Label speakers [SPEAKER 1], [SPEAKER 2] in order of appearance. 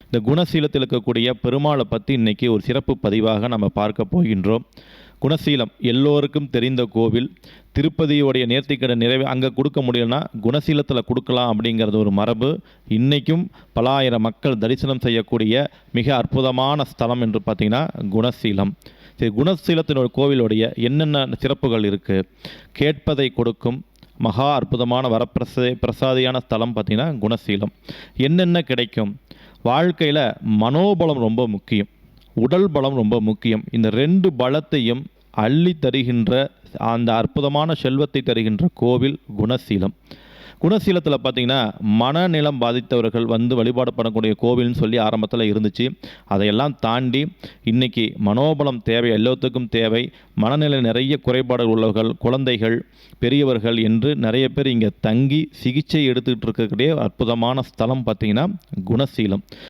[SPEAKER 1] இந்த குணசீலத்தில் இருக்கக்கூடிய பெருமாளை பற்றி இன்றைக்கி ஒரு சிறப்பு பதிவாக நம்ம பார்க்க போகின்றோம். குணசீலம் எல்லோருக்கும் தெரிந்த கோவில். திருப்பதியோடைய நேர்த்திக்கடன் அங்கே கொடுக்க முடியலன்னா குணசீலத்தில் கொடுக்கலாம் அப்படிங்கிறது ஒரு மரபு. இன்றைக்கும் பல ஆயிரம் மக்கள் தரிசனம் செய்யக்கூடிய மிக அற்புதமான ஸ்தலம் என்று பார்த்திங்கன்னா குணசீலம். சரி, குணசீலத்தினோட கோவிலுடைய என்னென்ன சிறப்புகள் இருக்குது? கேட்பதை கொடுக்கும் மகா அற்புதமான பிரசாதியான ஸ்தலம் பார்த்திங்கன்னா குணசீலம். என்னென்ன கிடைக்கும்? வாழ்க்கையில் மனோபலம் ரொம்ப முக்கியம், உடல் பலம் ரொம்ப முக்கியம். இந்த ரெண்டு பலத்தையும் அள்ளி தருகின்ற அந்த அற்புதமான செல்வத்தை தருகின்ற கோவில் குணசீலம். குணசீலத்தில் பார்த்திங்கன்னா மனநிலம் பாதித்தவர்கள் வழிபாடு பண்ணக்கூடிய கோவில்னு சொல்லி ஆரம்பத்தில் இருந்துச்சு. அதையெல்லாம் தாண்டி இன்றைக்கி மனோபலம் தேவை, எல்லாத்துக்கும் தேவை. மனநிலை நிறைய குறைபாடுகள் உள்ளவர்கள், குழந்தைகள், பெரியவர்கள் என்று நிறைய பேர் இங்கே தங்கி சிகிச்சை எடுத்துக்கிட்டு இருக்கக்கூடிய அற்புதமான ஸ்தலம் பார்த்திங்கன்னா குணசீலம்.